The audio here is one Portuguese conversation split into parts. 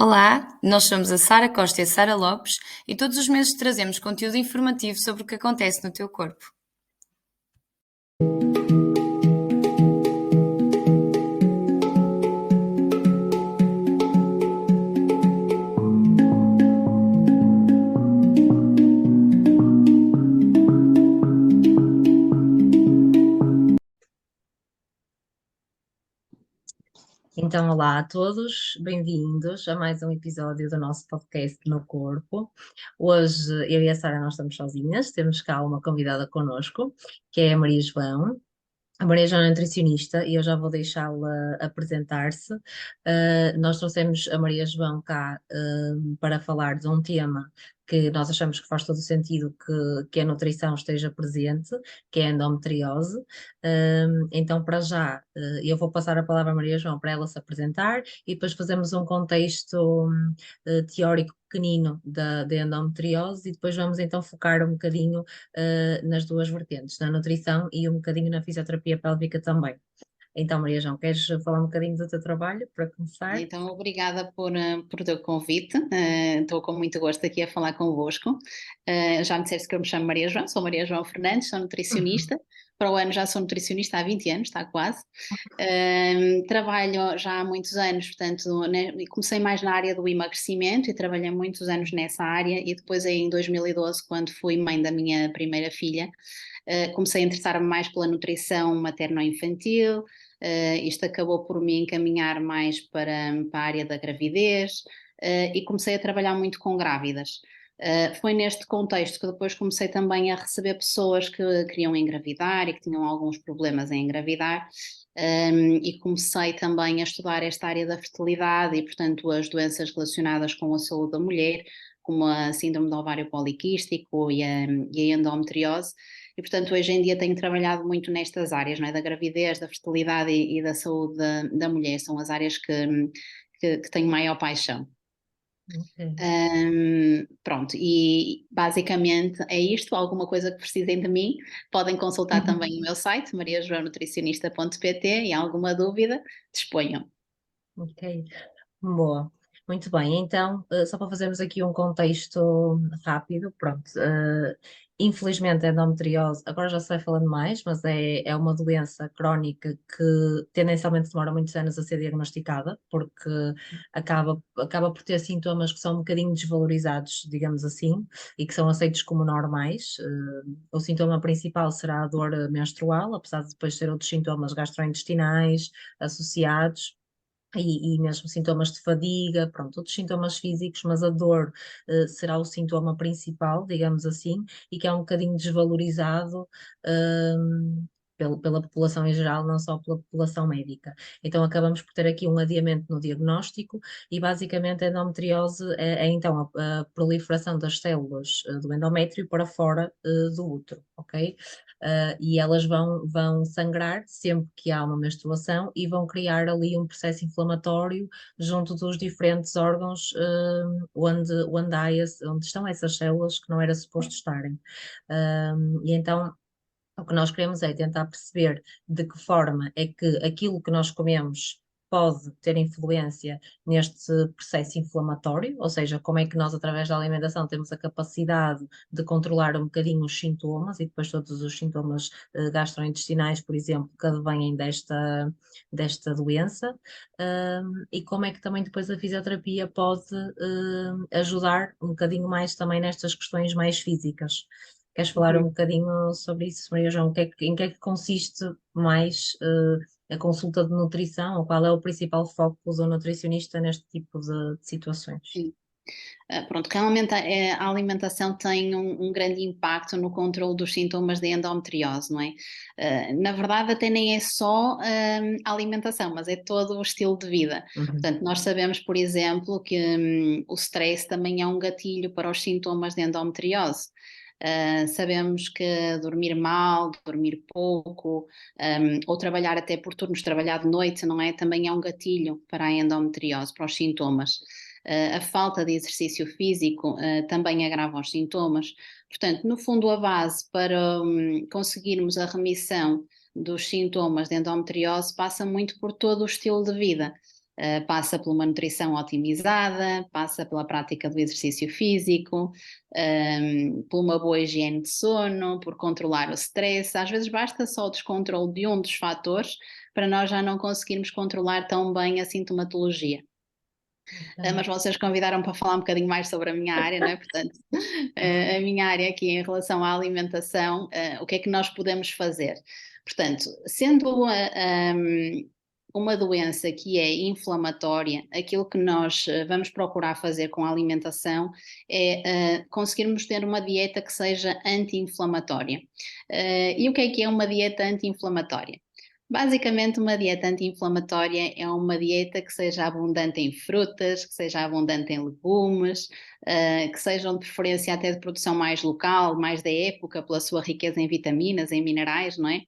Olá, nós somos a Sara Costa e a Sara Lopes e todos os meses trazemos conteúdo informativo sobre o que acontece no teu corpo. Então, olá a todos, bem-vindos a mais um episódio do nosso podcast No Corpo. Hoje eu e a Sara não estamos sozinhas, temos cá uma convidada connosco, que é a Maria João. A Maria João é nutricionista e eu já vou deixá-la apresentar-se. Nós trouxemos a Maria João cá, para falar de um tema que nós achamos que faz todo o sentido que a nutrição esteja presente, que é a endometriose. Então, para já, eu vou passar a palavra à Maria João para ela se apresentar e depois fazemos um contexto, teórico pequenino da endometriose e depois vamos então focar um bocadinho nas duas vertentes, na nutrição e um bocadinho na fisioterapia pélvica também. Então, Maria João, queres falar um bocadinho do teu trabalho para começar? Então, obrigada por o teu convite. Estou com muito gosto aqui a falar convosco. Já me disseste que eu me chamo Maria João, sou Maria João Fernandes, sou nutricionista. Para o ano já sou nutricionista há 20 anos, está quase. Trabalho já há muitos anos, portanto, né, comecei mais na área do emagrecimento e trabalhei muitos anos nessa área e depois aí em 2012, quando fui mãe da minha primeira filha, comecei a interessar-me mais pela nutrição materno-infantil. Isto acabou por me encaminhar mais para a área da gravidez, e comecei a trabalhar muito com grávidas. Foi neste contexto que depois comecei também a receber pessoas que queriam engravidar e que tinham alguns problemas em engravidar, e comecei também a estudar esta área da fertilidade e, portanto, as doenças relacionadas com a saúde da mulher, como a síndrome do ovário poliquístico e a endometriose. E, portanto, hoje em dia tenho trabalhado muito nestas áreas, não é? Da gravidez, da fertilidade e da saúde da mulher. São as áreas que tenho maior paixão. Ok. Pronto, e basicamente é isto. Alguma coisa que precisem de mim, podem consultar também o meu site, mariajoanutricionista.pt, e alguma dúvida, disponham. Ok, boa. Muito bem, então, só para fazermos aqui um contexto rápido, pronto. Infelizmente, a endometriose, agora já se vai falando mais, mas é uma doença crónica que tendencialmente demora muitos anos a ser diagnosticada, porque acaba por ter sintomas que são um bocadinho desvalorizados, digamos assim, e que são aceitos como normais. O sintoma principal será a dor menstrual, apesar de depois ter outros sintomas gastrointestinais associados e mesmo sintomas de fadiga, pronto, outros sintomas físicos, mas a dor será o sintoma principal, digamos assim, e que é um bocadinho desvalorizado. Pela população em geral, não só pela população médica. Então, acabamos por ter aqui um adiamento no diagnóstico e, basicamente, a endometriose é então a proliferação das células do endométrio para fora do útero, ok? E elas vão sangrar sempre que há uma menstruação e vão criar ali um processo inflamatório junto dos diferentes órgãos, onde estão essas células que não era suposto estarem. E então o que nós queremos é tentar perceber de que forma é que aquilo que nós comemos pode ter influência neste processo inflamatório, ou seja, como é que nós, através da alimentação, temos a capacidade de controlar um bocadinho os sintomas e depois todos os sintomas gastrointestinais, por exemplo, que advêm desta doença, e como é que também depois a fisioterapia pode ajudar um bocadinho mais também nestas questões mais físicas. Queres falar um Uhum. bocadinho sobre isso, Maria João? Em que é que consiste mais a consulta de nutrição? Ou qual é o principal foco do nutricionista neste tipo de situações? Sim. Pronto, que a alimentação tem um grande impacto no controle dos sintomas de endometriose, não é? Na verdade, até nem é só a alimentação, mas é todo o estilo de vida. Uhum. Portanto, nós sabemos, por exemplo, que o stress também é um gatilho para os sintomas de endometriose. Sabemos que dormir mal, dormir pouco, ou trabalhar até por turnos, trabalhar de noite, não é? Também é um gatilho para a endometriose, para os sintomas. A falta de exercício físico também agrava os sintomas. Portanto, no fundo, a base para conseguirmos a remissão dos sintomas de endometriose passa muito por todo o estilo de vida. Passa por uma nutrição otimizada, passa pela prática do exercício físico, por uma boa higiene de sono, por controlar o stress. Às vezes basta só o descontrole de um dos fatores para nós já não conseguirmos controlar tão bem a sintomatologia. Mas vocês convidaram para falar um bocadinho mais sobre a minha área, não é? Portanto, a minha área aqui em relação à alimentação, o que é que nós podemos fazer? Portanto, sendo uma doença que é inflamatória, aquilo que nós vamos procurar fazer com a alimentação é conseguirmos ter uma dieta que seja anti-inflamatória. E o que é uma dieta anti-inflamatória? Basicamente, uma dieta anti-inflamatória é uma dieta que seja abundante em frutas, que seja abundante em legumes, que sejam de preferência até de produção mais local, mais da época, pela sua riqueza em vitaminas, em minerais, não é?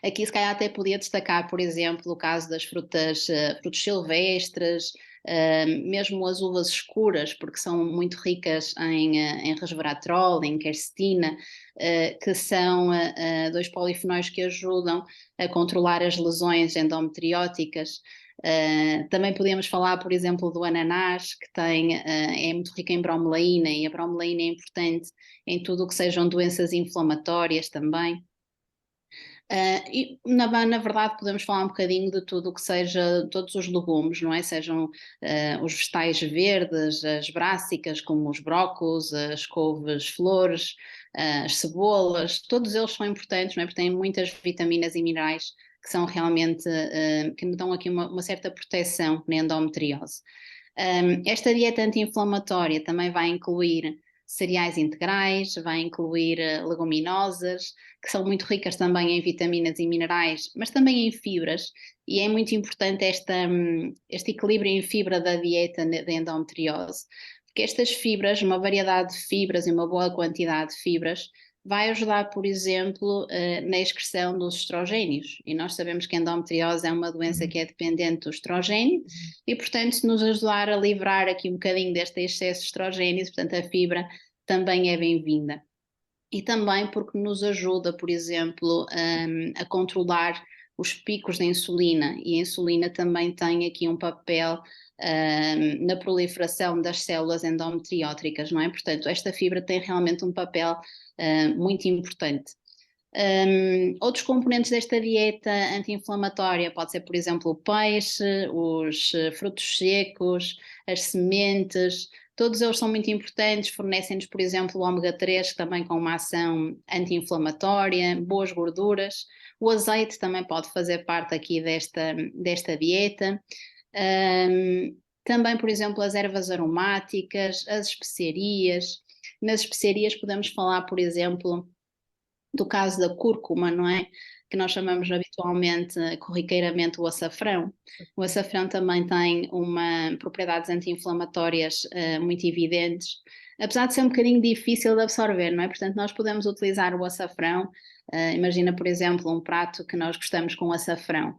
Aqui, se calhar, até podia destacar, por exemplo, o caso das frutas, frutos silvestres, mesmo as uvas escuras, porque são muito ricas em resveratrol, em quercetina, que são dois polifenóis que ajudam a controlar as lesões endometrióticas. Também podemos falar, por exemplo, do ananás, que é muito rico em bromelaína, e a bromelaína é importante em tudo o que sejam doenças inflamatórias também. E na verdade podemos falar um bocadinho de tudo o que seja, todos os legumes, não é? Sejam os vegetais verdes, as brássicas, como os brócolos, as couves-flores, as cebolas, todos eles são importantes, não é? Porque têm muitas vitaminas e minerais que são realmente, que nos dão aqui uma certa proteção na endometriose. Esta dieta anti-inflamatória também vai incluir cereais integrais, vai incluir leguminosas, que são muito ricas também em vitaminas e minerais, mas também em fibras, e é muito importante este equilíbrio em fibra da dieta da endometriose, porque estas fibras, uma variedade de fibras e uma boa quantidade de fibras, vai ajudar, por exemplo, na excreção dos estrogénios, e nós sabemos que a endometriose é uma doença que é dependente do estrogênio, e portanto se nos ajudar a livrar aqui um bocadinho deste excesso de estrogénios, portanto a fibra também é bem-vinda. E também porque nos ajuda, por exemplo, a controlar os picos da insulina, e a insulina também tem aqui um papel na proliferação das células endometrióticas, não é? Portanto, esta fibra tem realmente um papel muito importante. Outros componentes desta dieta anti-inflamatória pode ser, por exemplo, o peixe, os frutos secos, as sementes, todos eles são muito importantes, fornecem-nos, por exemplo, o ômega 3, também com uma ação anti-inflamatória, boas gorduras. O azeite também pode fazer parte aqui desta dieta. Também, por exemplo, as ervas aromáticas, as especiarias. Nas especiarias podemos falar, por exemplo, do caso da cúrcuma, não é? Que nós chamamos habitualmente, corriqueiramente, o açafrão. O açafrão também tem propriedades anti-inflamatórias muito evidentes, apesar de ser um bocadinho difícil de absorver, não é? Portanto, nós podemos utilizar o açafrão, imagina, por exemplo, um prato que nós gostamos com açafrão,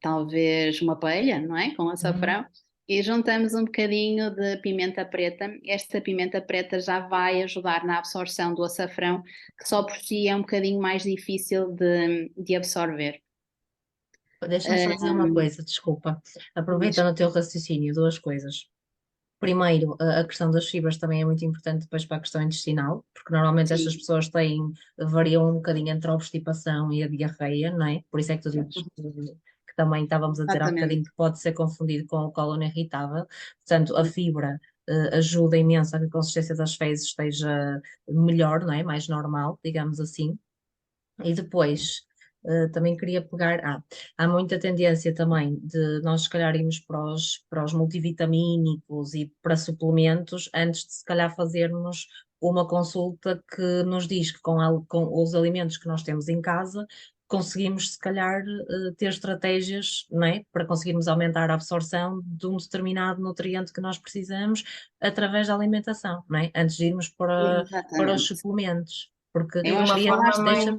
talvez uma paella, não é? Com açafrão. E juntamos um bocadinho de pimenta preta. Esta pimenta preta já vai ajudar na absorção do açafrão, que só por si é um bocadinho mais difícil de absorver. Deixa-me só dizer uma coisa, desculpa. Aproveitando o teu raciocínio, duas coisas. Primeiro, a questão das fibras também é muito importante depois para a questão intestinal, porque normalmente Sim. estas pessoas variam um bocadinho entre a obstipação e a diarreia, não é? Por isso é que tu dizes que também estávamos a dizer há Exatamente. bocadinho que pode ser confundido com o cólon irritável. Portanto, a fibra ajuda imenso a que a consistência das fezes esteja melhor, não é? Mais normal, digamos assim. E depois, também queria pegar. Há muita tendência também de nós, se calhar, irmos para os multivitamínicos e para suplementos antes de, se calhar, fazermos uma consulta que nos diz que com os alimentos que nós temos em casa conseguimos, se calhar, ter estratégias, não é? Para conseguirmos aumentar a absorção de um determinado nutriente que nós precisamos através da alimentação, não é? Antes de irmos para os Exatamente. suplementos. Porque Eu De acho uma que forma falaste mais, deixa.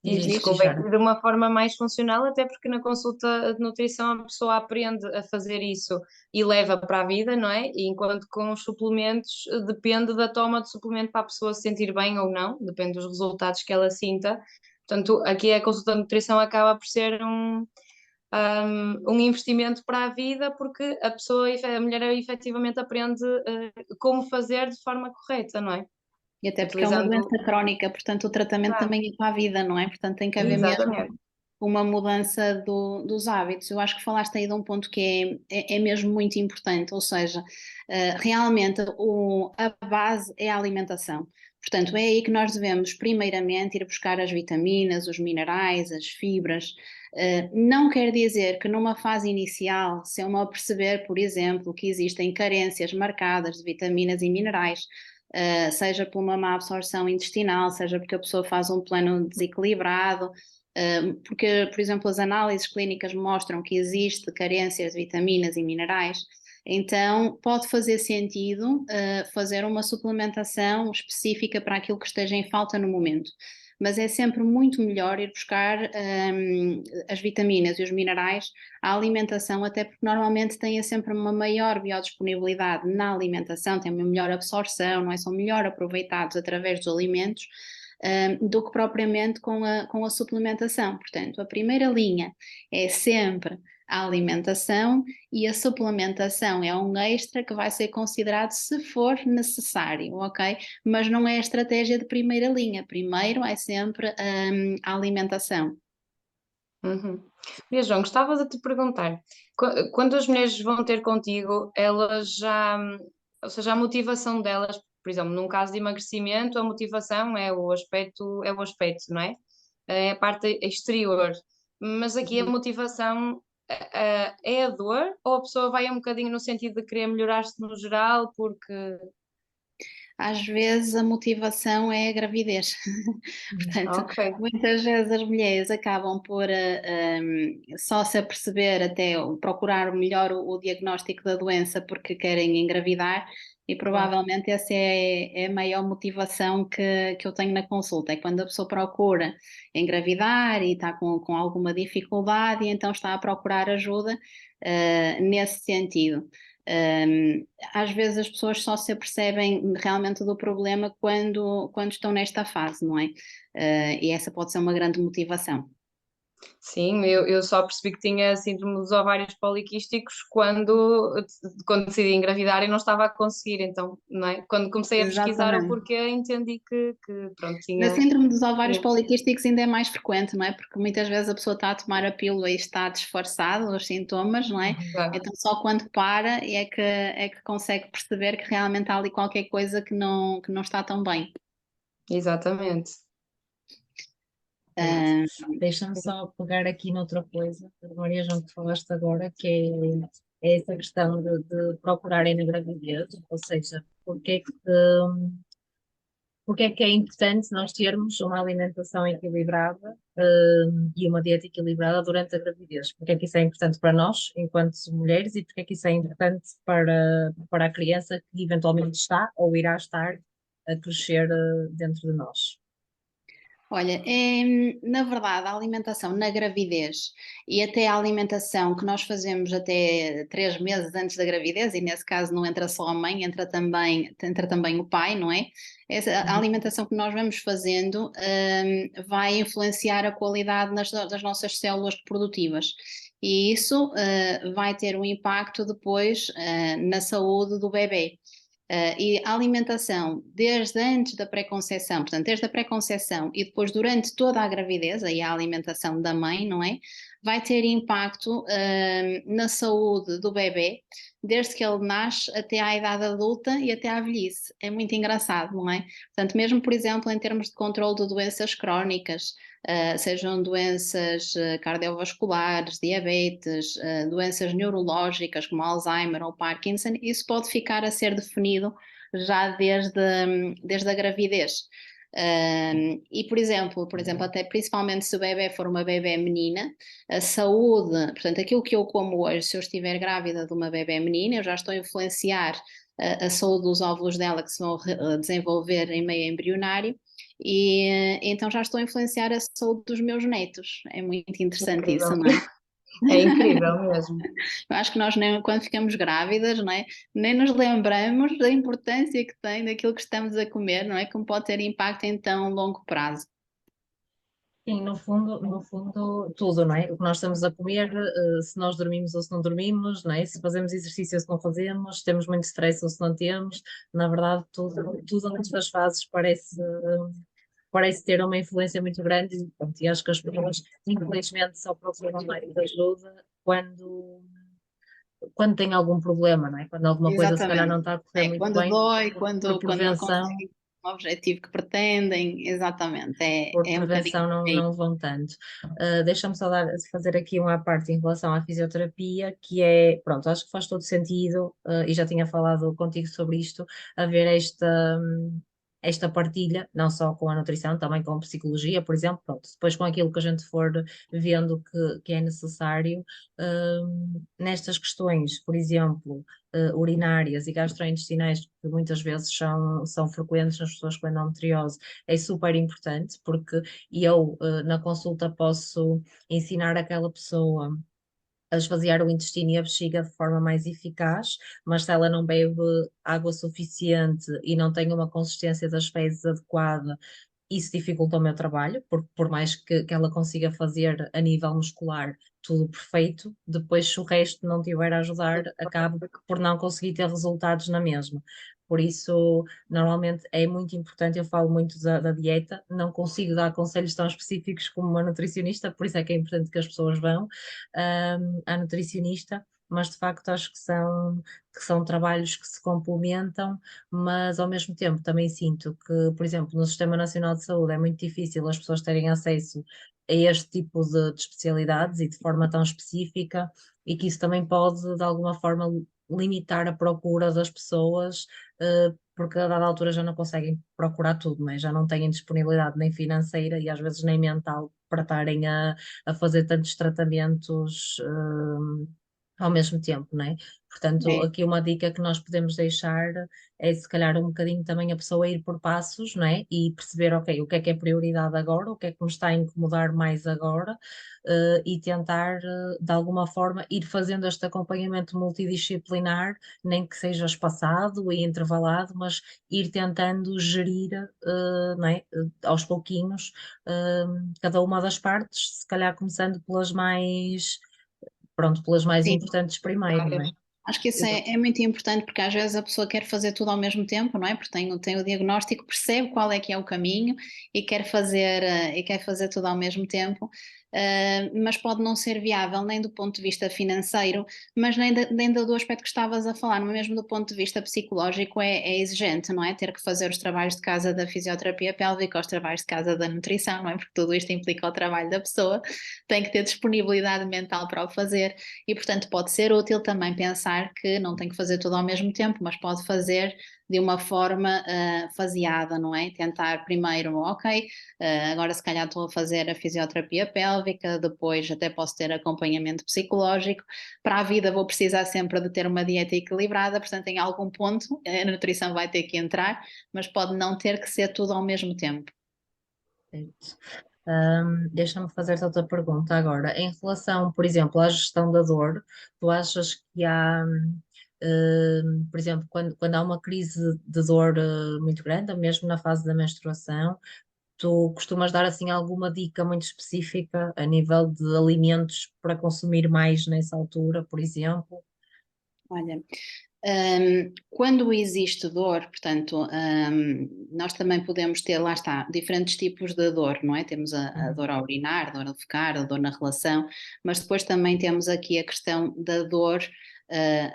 Diz, diz, desculpa, Sara. de uma forma mais funcional, até porque na consulta de nutrição a pessoa aprende a fazer isso e leva para a vida, não é? E enquanto com os suplementos depende da toma de suplemento para a pessoa se sentir bem ou não, depende dos resultados que ela sinta. Portanto, aqui a consulta de nutrição acaba por ser um investimento para a vida, porque a mulher efetivamente aprende como fazer de forma correta, não é? E até porque é uma Utilizando. doença crónica, portanto o tratamento Claro, também é para a vida, não é? Portanto tem que haver mesmo exatamente. uma mudança dos hábitos. Eu acho que falaste aí de um ponto que é mesmo muito importante, ou seja, realmente a base é a alimentação. Portanto, é aí que nós devemos, primeiramente, ir buscar as vitaminas, os minerais, as fibras. Não quer dizer que numa fase inicial, se eu me aperceber, por exemplo, que existem carências marcadas de vitaminas e minerais, seja por uma má absorção intestinal, seja porque a pessoa faz um plano desequilibrado, porque, por exemplo, as análises clínicas mostram que existe carências de vitaminas e minerais, então pode fazer sentido fazer uma suplementação específica para aquilo que esteja em falta no momento. Mas é sempre muito melhor ir buscar as vitaminas e os minerais à alimentação, até porque normalmente têm sempre uma maior biodisponibilidade na alimentação, têm uma melhor absorção, não é? São melhor aproveitados através dos alimentos do que propriamente com a suplementação. Portanto, a primeira linha é sempre a alimentação e a suplementação é um extra que vai ser considerado se for necessário, ok? Mas não é a estratégia de primeira linha. Primeiro é sempre a alimentação. Uhum. Maria João, gostava de te perguntar, quando as mulheres vão ter contigo, elas já, ou seja, a motivação delas, por exemplo, num caso de emagrecimento, a motivação é o aspecto, não é? É a parte exterior. Mas aqui a motivação é a dor, ou a pessoa vai um bocadinho no sentido de querer melhorar-se no geral, porque. Às vezes a motivação é a gravidez. Portanto, Ok. muitas vezes as mulheres acabam por só se aperceber até procurar melhor o diagnóstico da doença porque querem engravidar e Claro. provavelmente essa é a maior motivação que eu tenho na consulta, é quando a pessoa procura engravidar e está com alguma dificuldade e então está a procurar ajuda nesse sentido. Às vezes as pessoas só se apercebem realmente do problema quando estão nesta fase, não é? E essa pode ser uma grande motivação. Sim, eu só percebi que tinha síndrome dos ovários poliquísticos quando decidi engravidar e não estava a conseguir, então, não é? Quando comecei a pesquisar o Exatamente. porquê, entendi que pronto, Na tinha. síndrome dos ovários poliquísticos ainda é mais frequente, não é? Porque muitas vezes a pessoa está a tomar a pílula e está disfarçado os sintomas, não é? Exato, Então só quando para é que consegue perceber que realmente há ali qualquer coisa que não está tão bem. exatamente. Certo. Ah, Deixa-me só pegar aqui noutra coisa, Maria João, que falaste agora, que é essa questão de procurarem na gravidez, ou seja, porque é que é importante nós termos uma alimentação equilibrada, e uma dieta equilibrada durante a gravidez? Porque é que isso é importante para nós, enquanto mulheres, e porque é que isso é importante para a criança que eventualmente está ou irá estar a crescer, dentro de nós? Olha, na verdade, a alimentação na gravidez e até a alimentação que nós fazemos até 3 meses antes da gravidez, e nesse caso não entra só a mãe, entra também o pai, não é? A Uhum. alimentação que nós vamos fazendo, vai influenciar a qualidade das nossas células produtivas. E isso, vai ter um impacto depois, na saúde do bebê. E a alimentação, desde antes da pré-conceição, portanto, desde a pré-conceição e depois durante toda a gravidez, aí a alimentação da mãe, não é? Vai ter impacto na saúde do bebê, desde que ele nasce até à idade adulta e até à velhice. É muito engraçado, não é? Portanto, mesmo, por exemplo, em termos de controle de doenças crónicas, sejam doenças cardiovasculares, diabetes, doenças neurológicas como Alzheimer ou Parkinson, isso pode ficar a ser definido já desde a gravidez. E por exemplo, até principalmente se o bebê for uma bebê menina, a saúde, portanto, aquilo que eu como hoje, se eu estiver grávida de uma bebê menina, eu já estou a influenciar a saúde dos óvulos dela que se vão desenvolver em meio embrionário e então já estou a influenciar a saúde dos meus netos. É muito interessante Incrível. isso, não é? É incrível mesmo. Eu acho que nós, nem, quando ficamos grávidas, não é? Nem nos lembramos da importância que tem daquilo que estamos a comer, não é? Como pode ter impacto em tão longo prazo. Sim, no fundo, tudo, não é? O que nós estamos a comer, se nós dormimos ou se não dormimos, não é? Se fazemos exercício ou se não fazemos, se temos muito stress ou se não temos, na verdade, tudo nestas fases parece ter uma influência muito grande e, pronto, e acho que as pessoas, infelizmente, só procuram mais ajuda quando tem algum problema, não é? Quando alguma coisa se calhar Exatamente. não está a correr É, muito quando bem, dói, por quando não prevenção, conseguem o objetivo que pretendem, exatamente, por é um bocadinho prevenção por aí. não vão tanto. Deixa-me só fazer aqui uma parte em relação à fisioterapia, que é, pronto, acho que faz todo sentido, e já tinha falado contigo sobre isto, haver esta partilha, não só com a nutrição, também com a psicologia, por exemplo, pronto, depois com aquilo que a gente for vendo que é necessário, nestas questões, por exemplo, urinárias e gastrointestinais, que muitas vezes são frequentes nas pessoas com endometriose, é super importante, porque eu, na consulta, posso ensinar aquela pessoa a esvaziar o intestino e a bexiga de forma mais eficaz, mas se ela não bebe água suficiente e não tem uma consistência das fezes adequada, isso dificulta o meu trabalho, porque por mais que ela consiga fazer a nível muscular tudo perfeito, depois se o resto não tiver a ajudar, acaba por não conseguir ter resultados na mesma. Por isso, normalmente é muito importante, eu falo muito da dieta, não consigo dar conselhos tão específicos como uma nutricionista, por isso é que é importante que as pessoas vão à nutricionista, mas de facto acho que são trabalhos que se complementam, mas ao mesmo tempo também sinto que, por exemplo, no Sistema Nacional de Saúde é muito difícil as pessoas terem acesso a este tipo de especialidades e de forma tão específica, e que isso também pode, de alguma forma, limitar a procura das pessoas, porque a dada altura já não conseguem procurar tudo, né? Já não têm disponibilidade nem financeira e às vezes nem mental para estarem a fazer tantos tratamentos, ao mesmo tempo, né? Portanto, É. aqui uma dica que nós podemos deixar é se calhar um bocadinho também a pessoa ir por passos, não é? E perceber, ok, o que é prioridade agora, o que é que me está a incomodar mais agora, e tentar, de alguma forma, ir fazendo este acompanhamento multidisciplinar, nem que seja espaçado e intervalado, mas ir tentando gerir, não é? Aos pouquinhos, cada uma das partes, se calhar começando pelas mais Sim. importantes primeiro, não é? Acho que isso é muito importante porque às vezes a pessoa quer fazer tudo ao mesmo tempo, não é? Porque tem o diagnóstico, percebe qual é que é o caminho e quer fazer tudo ao mesmo tempo, mas pode não ser viável nem do ponto de vista financeiro, mas nem do aspecto que estavas a falar, mas mesmo do ponto de vista psicológico é exigente, não é? Ter que fazer os trabalhos de casa da fisioterapia pélvica, os trabalhos de casa da nutrição, não é? Porque tudo isto implica o trabalho da pessoa, tem que ter disponibilidade mental para o fazer. E, portanto, pode ser útil também pensar que não tem que fazer tudo ao mesmo tempo, mas pode fazer de uma forma faseada, não é? Tentar primeiro, ok, agora se calhar estou a fazer a fisioterapia pélvica, depois até posso ter acompanhamento psicológico. Para a vida vou precisar sempre de ter uma dieta equilibrada, portanto, em algum ponto a nutrição vai ter que entrar, mas pode não ter que ser tudo ao mesmo tempo. Certo. Deixa-me fazer-te outra pergunta agora. Em relação, por exemplo, à gestão da dor, tu achas que há, por exemplo, quando há uma crise de dor muito grande, ou mesmo na fase da menstruação, tu costumas dar assim alguma dica muito específica a nível de alimentos para consumir mais nessa altura, por exemplo? Olha, quando existe dor, portanto, nós também podemos ter, lá está, diferentes tipos de dor, não é? Temos a Uhum. dor a urinar, a dor a defecar, a dor na relação, mas depois também temos aqui a questão da dor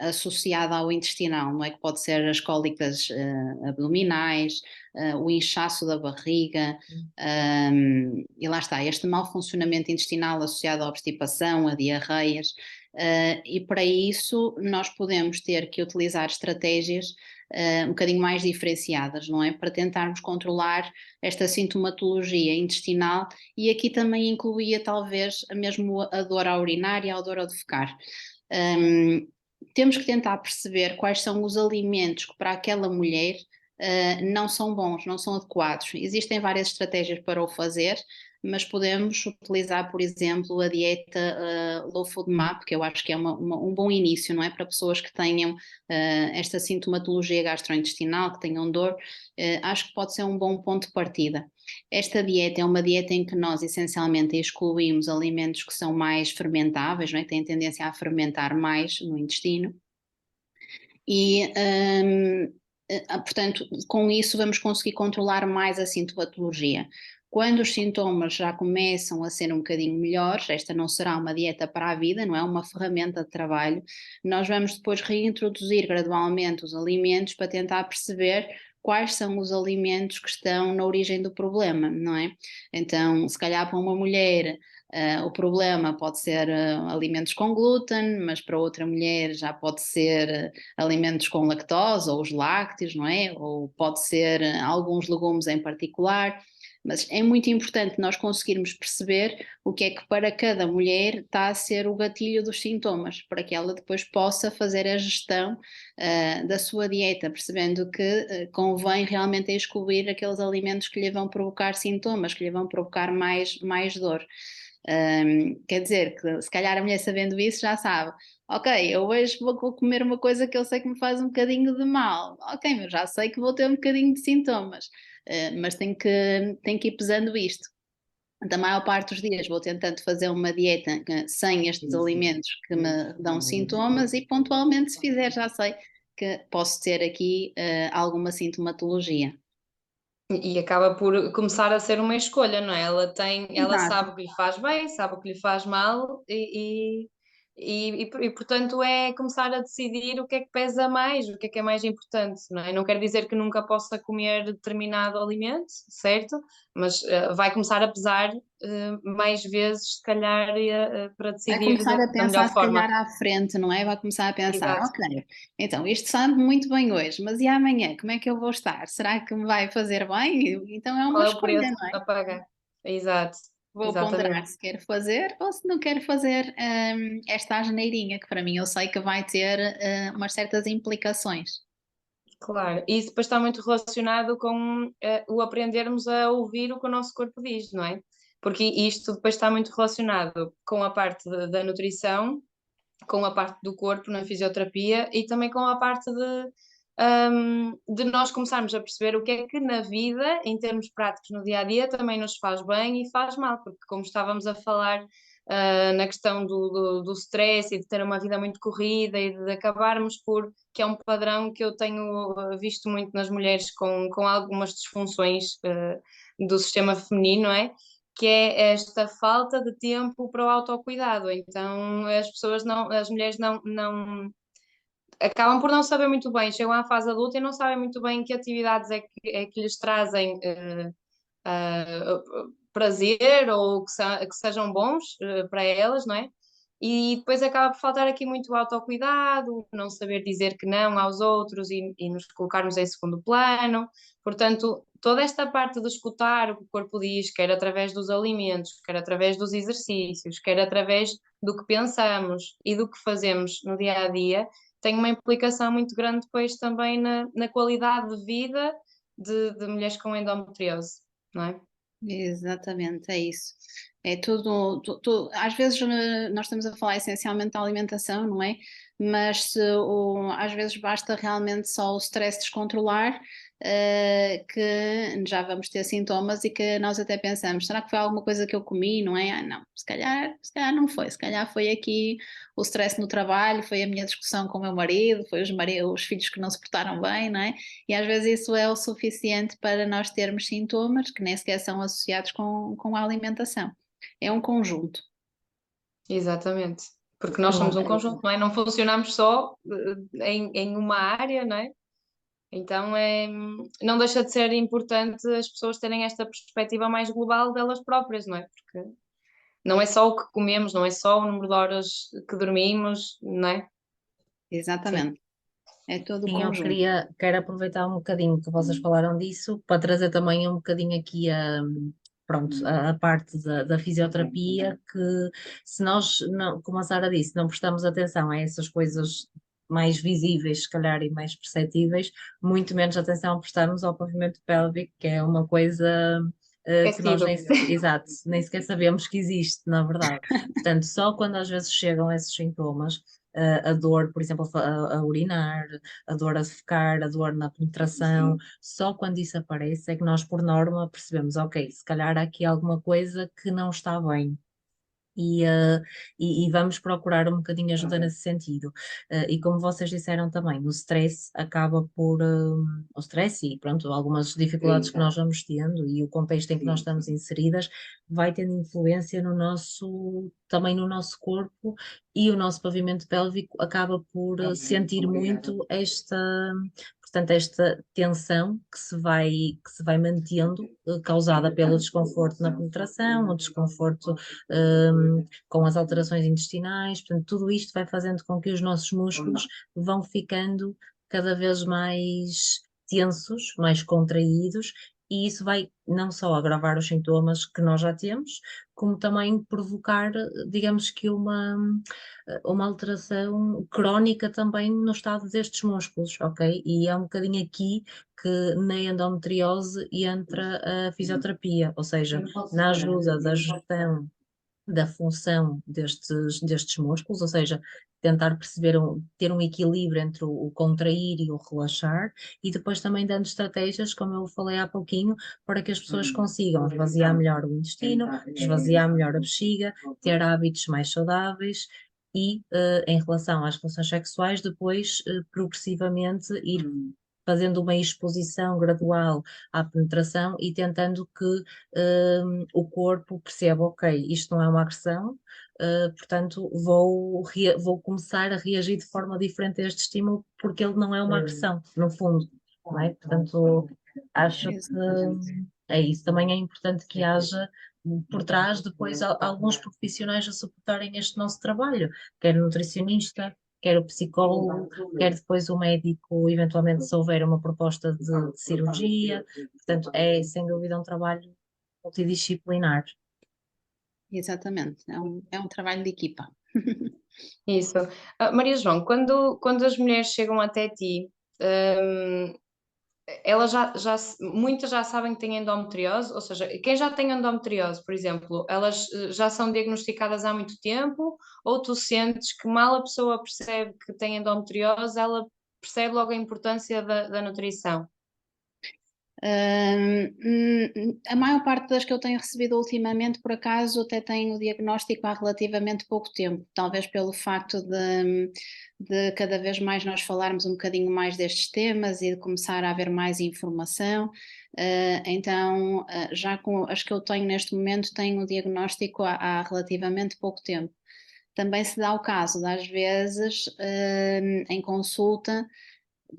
associada ao intestinal, não é? Que pode ser as cólicas abdominais, o inchaço da barriga, e lá está, este mau funcionamento intestinal associado à obstipação, a diarreias. E para isso nós podemos ter que utilizar estratégias um bocadinho mais diferenciadas, não é? Para tentarmos controlar esta sintomatologia intestinal e aqui também incluía talvez mesmo a dor a urinar e a dor a defecar. Temos que tentar perceber quais são os alimentos que para aquela mulher não são bons, não são adequados. Existem várias estratégias para o fazer, mas podemos utilizar, por exemplo, a dieta Low Food Map, que eu acho que é um bom início, não é? Para pessoas que tenham esta sintomatologia gastrointestinal, que tenham dor, acho que pode ser um bom ponto de partida. Esta dieta é uma dieta em que nós essencialmente excluímos alimentos que são mais fermentáveis, não é? Que têm tendência a fermentar mais no intestino. E, portanto, com isso vamos conseguir controlar mais a sintomatologia. Quando os sintomas já começam a ser um bocadinho melhores, esta não será uma dieta para a vida, não é uma ferramenta de trabalho, nós vamos depois reintroduzir gradualmente os alimentos para tentar perceber quais são os alimentos que estão na origem do problema, não é? Então, se calhar para uma mulher o problema pode ser alimentos com glúten, mas para outra mulher já pode ser alimentos com lactose ou os lácteos, não é? Ou pode ser alguns legumes em particular. Mas é muito importante nós conseguirmos perceber o que é que para cada mulher está a ser o gatilho dos sintomas, para que ela depois possa fazer a gestão da sua dieta, percebendo que convém realmente excluir aqueles alimentos que lhe vão provocar sintomas, que lhe vão provocar mais dor. Quer dizer, que se calhar a mulher sabendo isso já sabe, ok, eu hoje vou comer uma coisa que eu sei que me faz um bocadinho de mal, ok, mas já sei que vou ter um bocadinho de sintomas, mas tenho que ir pesando isto. Da maior parte dos dias vou tentando fazer uma dieta sem estes alimentos que me dão sintomas e pontualmente se fizer já sei que posso ter aqui alguma sintomatologia. E acaba por começar a ser uma escolha, não é? Ela Exato. sabe o que lhe faz bem, sabe o que lhe faz mal e, portanto é começar a decidir o que é que pesa mais, o que é mais importante, não é? Não quer dizer que nunca possa comer determinado alimento, certo? Mas vai começar a pesar mais vezes, se calhar, para Vai decidir começar a da melhor pensar se forma. calhar à frente, não é? Vai começar a pensar, Exato. ok, então isto sabe muito bem hoje, mas e amanhã, como é que eu vou estar? Será que me vai fazer bem? Então é uma Qual é o escolha, preço não é? a pagar? Exato, Vou ponderar exatamente. se quero fazer ou se não quero fazer esta asneirinha, que para mim eu sei que vai ter umas certas implicações. Claro, e isso depois está muito relacionado com o aprendermos a ouvir o que o nosso corpo diz, não é? Porque isto depois está muito relacionado com a parte da nutrição, com a parte do corpo na fisioterapia e também com a parte de nós começarmos a perceber o que é que na vida, em termos práticos no dia a dia, também nos faz bem e faz mal, porque como estávamos a falar na questão do stress e de ter uma vida muito corrida e de acabarmos por, que é um padrão que eu tenho visto muito nas mulheres com algumas disfunções do sistema feminino, não é? Que é esta falta de tempo para o autocuidado. Então as pessoas não, as mulheres não acabam por não saber muito bem, chegam à fase adulta e não sabem muito bem que atividades é que lhes trazem prazer ou que sejam bons para elas, não é? E depois acaba por faltar aqui muito autocuidado, não saber dizer que não aos outros e nos colocarmos em segundo plano. Portanto, toda esta parte de escutar o que o corpo diz, quer através dos alimentos, quer através dos exercícios, quer através do que pensamos e do que fazemos no dia a dia, tem uma implicação muito grande depois também na qualidade de vida de mulheres com endometriose, não é? Exatamente, é isso. É tudo, às vezes nós estamos a falar essencialmente da alimentação, não é? Mas às vezes basta realmente só o stress descontrolar, que já vamos ter sintomas e que nós até pensamos, será que foi alguma coisa que eu comi, não é? Ah, não, se calhar não foi, se calhar foi aqui o stress no trabalho, foi a minha discussão com o meu marido, foi os filhos que não se portaram bem, não é? E às vezes isso é o suficiente para nós termos sintomas que nem sequer são associados com a alimentação. É um conjunto. Exatamente. Porque nós somos Não, um conjunto, não é? Não funcionamos só em uma área, não é? Então não deixa de ser importante as pessoas terem esta perspectiva mais global delas próprias, não é? Porque não é só o que comemos, não é só o número de horas que dormimos, não é? Sim. Exatamente. É todo o sim, conjunto. quero aproveitar um bocadinho que vocês falaram disso para trazer também um bocadinho aqui pronto, a parte da fisioterapia, que se nós, não, como a Sara disse, não prestamos atenção a essas coisas mais visíveis, se calhar, e mais perceptíveis, muito menos atenção prestarmos ao pavimento pélvico, que é uma coisa que nós Esquecido. exato, nem sequer sabemos que existe, na verdade. Portanto, só quando às vezes chegam esses sintomas, a dor, por exemplo, a urinar, a dor a defecar, a dor na penetração, só quando isso aparece é que nós, por norma, percebemos, ok, se calhar há aqui alguma coisa que não está bem. E vamos procurar um bocadinho ajuda nesse sentido. E como vocês disseram também, o stress acaba por, o stress e pronto, algumas dificuldades que nós vamos tendo e o contexto em que nós estamos inseridas vai tendo influência no nosso, também no nosso corpo, e o nosso pavimento pélvico acaba por sentir muito portanto, esta tensão que se vai mantendo, causada pelo desconforto na penetração, o desconforto com as alterações intestinais, portanto, tudo isto vai fazendo com que os nossos músculos vão ficando cada vez mais tensos, mais contraídos, e isso vai não só agravar os sintomas que nós já temos, como também provocar, digamos que uma alteração crónica também no estado destes músculos, ok? E é um bocadinho aqui que na endometriose entra a fisioterapia, ou seja, na ajuda da gestão da função destes músculos, ou seja, tentar perceber, ter um equilíbrio entre o contrair e o relaxar, e depois também dando estratégias, como eu falei há pouquinho, para que as pessoas consigam esvaziar melhor o intestino, esvaziar melhor a bexiga, ter hábitos mais saudáveis. E em relação às funções sexuais, depois progressivamente ir fazendo uma exposição gradual à penetração e tentando que o corpo perceba, ok, isto não é uma agressão, portanto vou começar a reagir de forma diferente a este estímulo porque ele não é uma agressão, no fundo, não é? Portanto, acho que Exatamente. é isso. Também é importante que haja por trás depois alguns profissionais a suportarem este nosso trabalho, quer o nutricionista, quer o psicólogo, quer depois o médico, eventualmente se houver uma proposta de cirurgia. Portanto, é sem dúvida um trabalho multidisciplinar. Exatamente. É um trabalho de equipa. Isso. Maria João, quando as mulheres chegam até ti, hum, elas muitas já sabem que têm endometriose, ou seja, quem já tem endometriose, por exemplo, elas já são diagnosticadas há muito tempo, ou tu sentes que mal a pessoa percebe que tem endometriose, ela percebe logo a importância da nutrição? A maior parte das que eu tenho recebido ultimamente, por acaso, até tenho o diagnóstico há relativamente pouco tempo, talvez pelo facto de cada vez mais nós falarmos um bocadinho mais destes temas e de começar a haver mais informação. Então, já com as que eu tenho neste momento, tenho o diagnóstico há relativamente pouco tempo. Também se dá o caso de, às vezes, em consulta,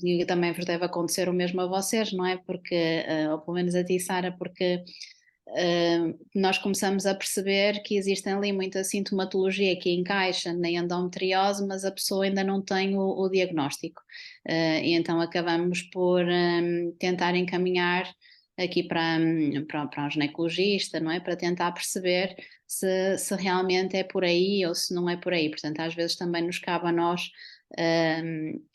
e também vos deve acontecer o mesmo a vocês, não é? Porque, ou pelo menos a ti, Sara, porque nós começamos a perceber que existem ali muita sintomatologia que encaixa na endometriose, mas a pessoa ainda não tem o diagnóstico. E então acabamos por tentar encaminhar aqui para o ginecologista, não é? Para tentar perceber se realmente é por aí ou se não é por aí. Portanto, às vezes também nos cabe a nós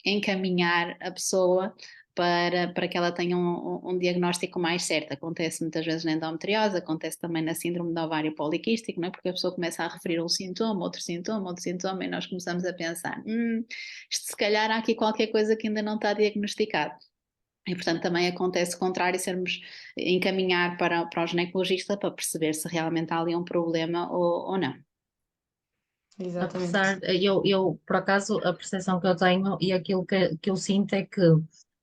encaminhar a pessoa para que ela tenha um diagnóstico mais certo. Acontece muitas vezes na endometriose, acontece também na síndrome do ovário poliquístico, não é? Porque a pessoa começa a referir um sintoma, outro sintoma, e nós começamos a pensar, isto se calhar há aqui qualquer coisa que ainda não está diagnosticado. E, portanto, também acontece o contrário, sermos encaminhar para o ginecologista para perceber se realmente há ali um problema ou não. Exatamente. Apesar, eu, por acaso, a percepção que eu tenho e aquilo que eu sinto é que,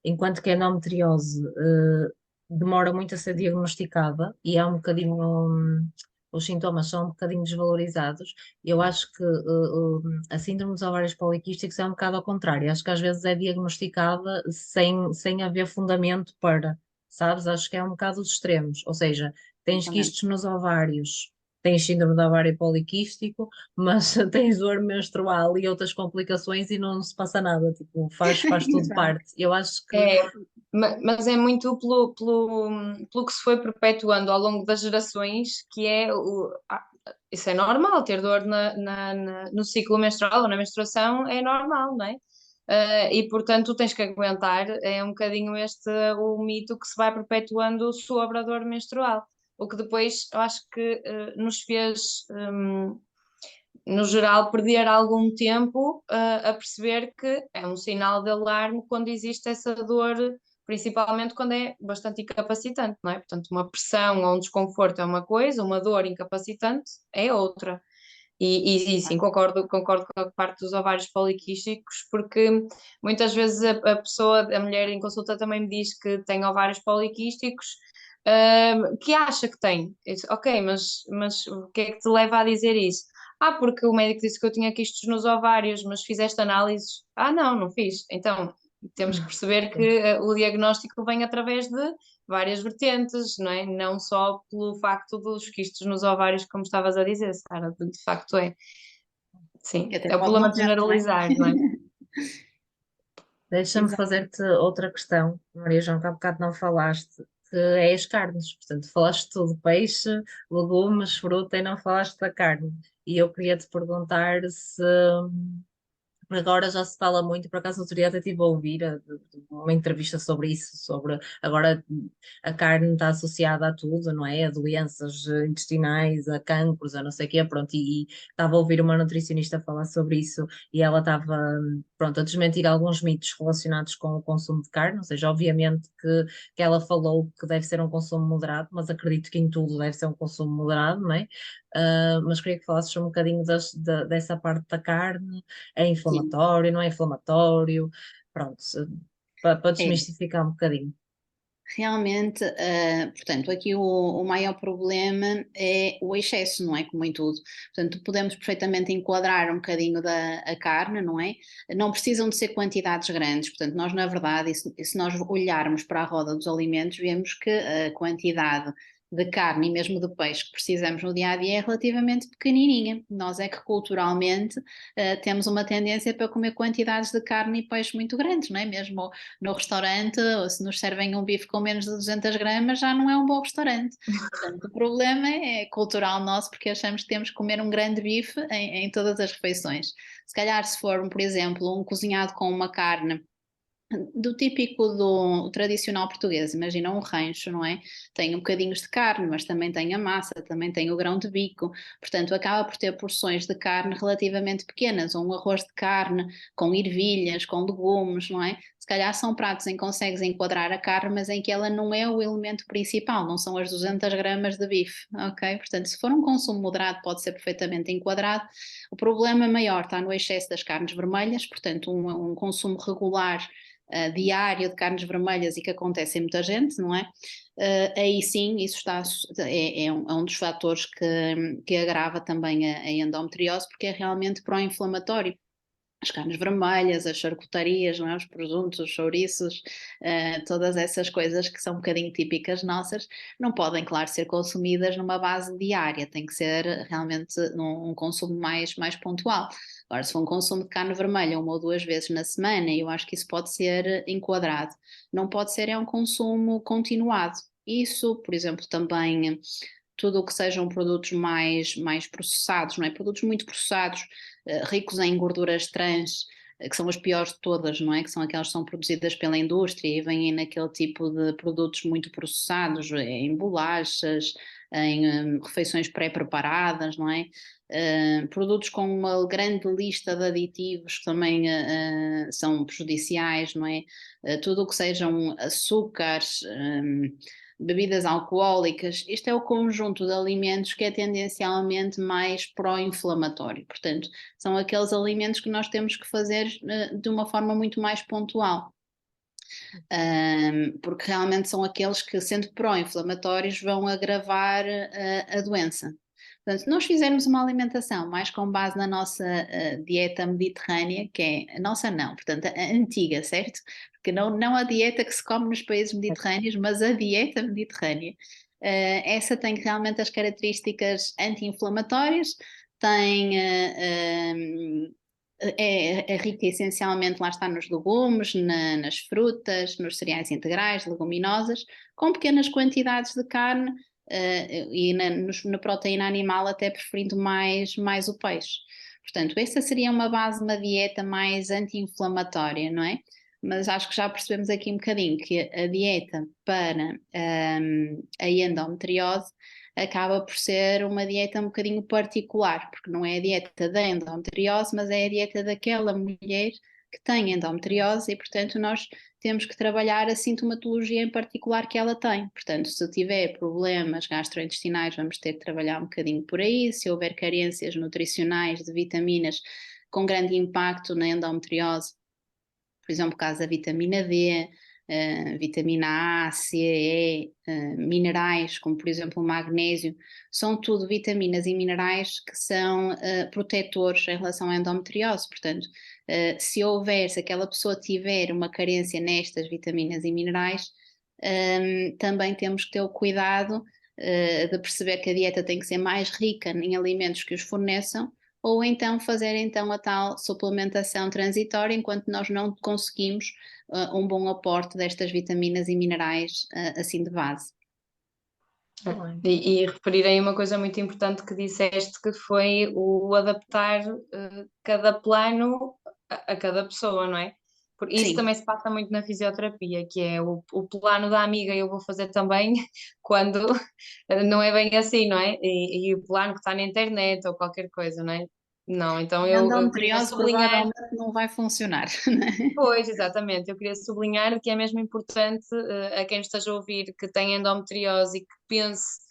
enquanto que a endometriose demora muito a ser diagnosticada e é um bocadinho, os sintomas são um bocadinho desvalorizados, eu acho que a síndrome dos ovários poliquísticos é um bocado ao contrário. Acho que às vezes é diagnosticada sem haver fundamento para, sabes? Acho que é um bocado os extremos, ou seja, tens Exatamente. quistes nos ovários, tens síndrome do ovário poliquístico, mas tens dor menstrual e outras complicações e não se passa nada, tipo, faz tudo Exato. parte. Eu acho que É, mas é muito pelo que se foi perpetuando ao longo das gerações, que é isso é normal, ter dor no ciclo menstrual ou na menstruação é normal, não é? E portanto tu tens que aguentar, é um bocadinho este o mito que se vai perpetuando sobre a dor menstrual. o que depois eu acho que nos fez, no geral, perder algum tempo a perceber que é um sinal de alarme quando existe essa dor, principalmente quando é bastante incapacitante, não é? Portanto, uma pressão ou um desconforto é uma coisa, uma dor incapacitante é outra. E sim, concordo com a parte dos ovários poliquísticos, porque muitas vezes a pessoa, a mulher em consulta também me diz que tem ovários poliquísticos, que acha que tem. Eu disse, ok, mas o que é que te leva a dizer isso? Ah, porque o médico disse que eu tinha quistos nos ovários, mas fizeste análises? Ah, não fiz. Então, temos que perceber que o diagnóstico vem através de várias vertentes, não é? Não só pelo facto dos quistos nos ovários, como estavas a dizer, Sara, de facto é. Sim, Que até é o pode não problema de ser, não é? generalizar, não é? Deixa-me Exato. fazer-te outra questão, Maria João, que há bocado não falaste, que é as carnes. Portanto, falaste tudo, peixe, legumes, fruta e não falaste da carne. E eu queria te perguntar se agora já se fala muito, por acaso, no outro dia até estive a ouvir uma entrevista sobre isso, sobre agora a carne está associada a tudo, não é? A doenças intestinais, a cancros, a não sei o quê, pronto, e estava a ouvir uma nutricionista falar sobre isso e ela estava, pronto, a desmentir alguns mitos relacionados com o consumo de carne, ou seja, obviamente que ela falou que deve ser um consumo moderado, mas acredito que em tudo deve ser um consumo moderado, não é? Mas queria que falasses um bocadinho dessa parte da carne, é Sim, inflamatório, não é inflamatório, pronto, para é. desmistificar um bocadinho. Realmente, portanto, aqui o maior problema é o excesso, não é? Como em tudo. Portanto, podemos perfeitamente enquadrar um bocadinho da a carne, não é? Não precisam de ser quantidades grandes. Portanto, nós, na verdade, e se nós olharmos para a roda dos alimentos, vemos que a quantidade de carne e mesmo de peixe que precisamos no dia a dia é relativamente pequenininha. Nós é que culturalmente temos uma tendência para comer quantidades de carne e peixe muito grandes, não é? Mesmo no restaurante, ou se nos servem um bife com menos de 200 gramas, já não é um bom restaurante. Portanto, o problema é cultural nosso, porque achamos que temos que comer um grande bife em todas as refeições. Se calhar, se for, por exemplo, um cozinhado com uma carne do típico do tradicional português, imagina um rancho, não é? Tem um bocadinhos de carne, mas também tem a massa, também tem o grão de bico, portanto acaba por ter porções de carne relativamente pequenas, ou um arroz de carne com ervilhas, com legumes, não é? Se calhar são pratos em que consegues enquadrar a carne, mas em que ela não é o elemento principal, não são as 200 gramas de bife, ok? Portanto, se for um consumo moderado, pode ser perfeitamente enquadrado. O problema maior está no excesso das carnes vermelhas, portanto, um consumo regular diário de carnes vermelhas e que acontece em muita gente, não é? Aí sim, isso é um dos fatores que agrava também a endometriose, porque é realmente pró-inflamatório. As carnes vermelhas, as charcutarias, não é? Os presuntos, os chouriços, todas essas coisas que são um bocadinho típicas nossas, não podem, claro, ser consumidas numa base diária, tem que ser realmente um consumo mais pontual. Agora, se for um consumo de carne vermelha uma ou duas vezes na semana, eu acho que isso pode ser enquadrado. Não pode ser, é um consumo continuado. Isso, por exemplo, também tudo o que sejam produtos mais processados, não é? Produtos muito processados, ricos em gorduras trans, que são as piores de todas, não é? Que são aquelas que são produzidas pela indústria e vêm naquele tipo de produtos muito processados, em bolachas, em refeições pré-preparadas, não é? Produtos com uma grande lista de aditivos que também são prejudiciais, não é? Tudo o que sejam açúcares, bebidas alcoólicas, este é o conjunto de alimentos que é tendencialmente mais pró-inflamatório. Portanto, são aqueles alimentos que nós temos que fazer de uma forma muito mais pontual. Porque realmente são aqueles que, sendo pró-inflamatórios, vão agravar a doença. Portanto, se nós fizermos uma alimentação mais com base na nossa dieta mediterrânea, que é a nossa não, portanto, a antiga, certo? Porque não a dieta que se come nos países mediterrâneos, mas a dieta mediterrânea. Essa tem realmente as características anti-inflamatórias, tem é rica essencialmente, lá está, nos legumes, nas frutas, nos cereais integrais, leguminosas, com pequenas quantidades de carne e na proteína animal até preferindo mais o peixe. Portanto, essa seria uma base, uma dieta mais anti-inflamatória, não é? mas acho que já percebemos aqui um bocadinho que a dieta para a endometriose acaba por ser uma dieta um bocadinho particular, porque não é a dieta da endometriose, mas é a dieta daquela mulher que tem endometriose e, portanto, nós temos que trabalhar a sintomatologia em particular que ela tem. Portanto, se tiver problemas gastrointestinais, vamos ter que trabalhar um bocadinho por aí. Se houver carências nutricionais de vitaminas com grande impacto na endometriose, por exemplo, caso da vitamina D, vitamina A, C, E, minerais, como por exemplo o magnésio, são tudo vitaminas e minerais que são protetores em relação à endometriose. Portanto, se aquela pessoa tiver uma carência nestas vitaminas e minerais, também temos que ter o cuidado de perceber que a dieta tem que ser mais rica em alimentos que os forneçam, ou então fazer então a tal suplementação transitória enquanto nós não conseguimos um bom aporte destas vitaminas e minerais assim de base. E referir aí uma coisa muito importante que disseste, que foi o adaptar cada plano a cada pessoa, não é? Porque isso Sim. também se passa muito na fisioterapia, que é o plano da amiga eu vou fazer também, quando não é bem assim, não é? E o plano que está na internet ou qualquer coisa, não é? Não, então A eu queria endometriose sublinhar. provavelmente não vai funcionar, né? Pois, exatamente. Eu queria sublinhar que é mesmo importante a quem nos esteja a ouvir que tem endometriose e que pense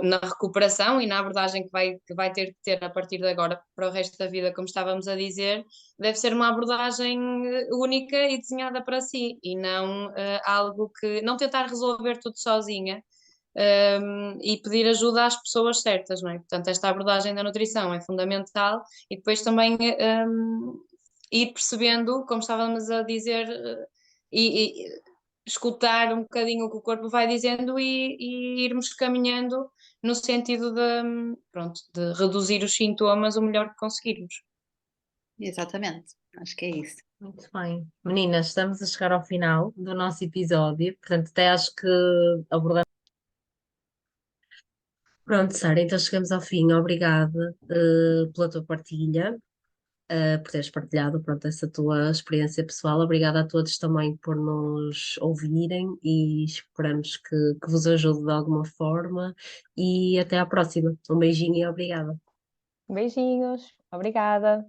na recuperação e na abordagem que vai ter que ter a partir de agora para o resto da vida, como estávamos a dizer, deve ser uma abordagem única e desenhada para si e não algo que não tentar resolver tudo sozinha. E pedir ajuda às pessoas certas, não é? Portanto, esta abordagem da nutrição é fundamental e depois também ir percebendo, como estávamos a dizer, e escutar um bocadinho o que o corpo vai dizendo e irmos caminhando no sentido pronto, de reduzir os sintomas o melhor que conseguirmos. Exatamente, acho que é isso. Muito bem. Meninas, estamos a chegar ao final do nosso episódio, portanto, até acho que abordamos. Pronto, Sara, então chegamos ao fim. Obrigada, pela tua partilha, por teres partilhado, pronto, essa tua experiência pessoal. Obrigada a todos também por nos ouvirem e esperamos que vos ajude de alguma forma. E até à próxima. Um beijinho e obrigada. Beijinhos, obrigada.